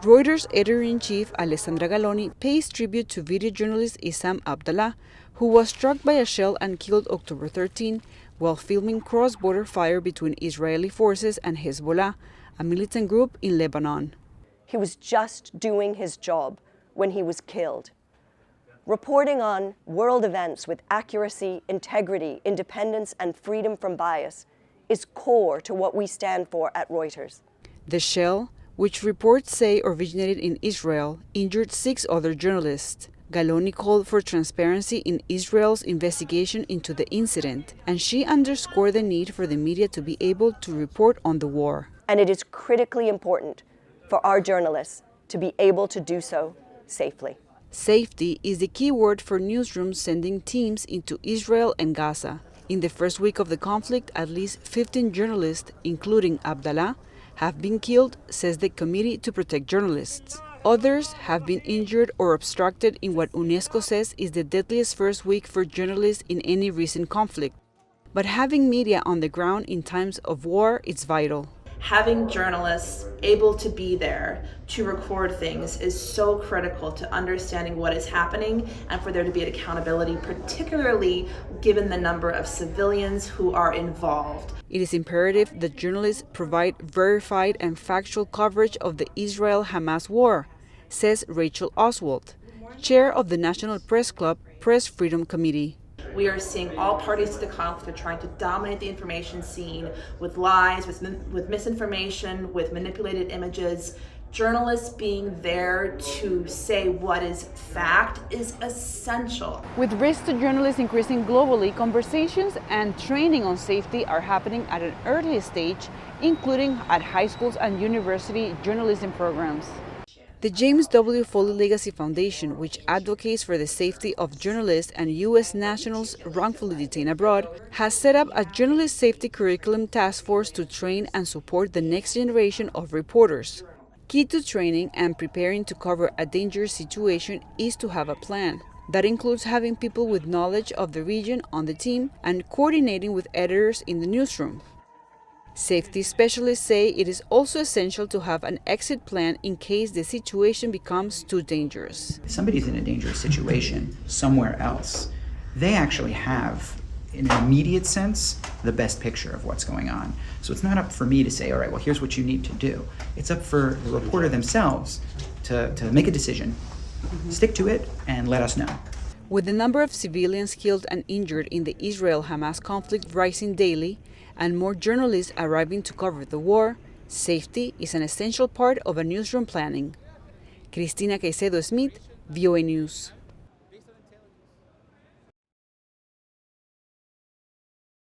Reuters editor-in-chief Alessandra Galloni pays tribute to video journalist Issam Abdallah, who was struck by a shell and killed October 13 while filming cross-border fire between Israeli forces and Hezbollah, a militant group in Lebanon. He was just doing his job when he was killed. Reporting on world events with accuracy, integrity, independence, and freedom from bias is core to what we stand for at Reuters. The shell, which reports say originated in Israel, injured 6 other journalists. Galloni called for transparency in Israel's investigation into the incident, and she underscored the need for the media to be able to report on the war. And it is critically important for our journalists to be able to do so safely. Safety is the key word for newsrooms sending teams into Israel and Gaza. In the first week of the conflict, at least 15 journalists, including Abdallah, have been killed, says the Committee to Protect Journalists. Others have been injured or obstructed in what UNESCO says is the deadliest first week for journalists in any recent conflict. But having media on the ground in times of war is vital. Having journalists able to be there to record things is so critical to understanding what is happening and for there to be an accountability, particularly given the number of civilians who are involved. It is imperative that journalists provide verified and factual coverage of the Israel-Hamas war, says Rachel Oswald, chair of the National Press Club Press Freedom Committee. We are seeing all parties to the conflict trying to dominate the information scene with lies, with misinformation, with manipulated images. Journalists being there to say what is fact is essential. With risks to journalists increasing globally, conversations and training on safety are happening at an early stage, including at high schools and university journalism programs. The James W. Foley Legacy Foundation, which advocates for the safety of journalists and U.S. nationals wrongfully detained abroad, has set up a journalist safety curriculum task force to train and support the next generation of reporters. Key to training and preparing to cover a dangerous situation is to have a plan. That includes having people with knowledge of the region on the team and coordinating with editors in the newsroom. Safety specialists say it is also essential to have an exit plan in case the situation becomes too dangerous. If somebody's in a dangerous situation somewhere else, they actually have, in an immediate sense, the best picture of what's going on. So it's not up for me to say, all right, well, here's what you need to do. It's up for the reporter themselves to make a decision, stick to it, and let us know. With the number of civilians killed and injured in the Israel-Hamas conflict rising daily, and more journalists arriving to cover the war, safety is an essential part of a newsroom planning. Cristina Caicedo, Smit, VOA News.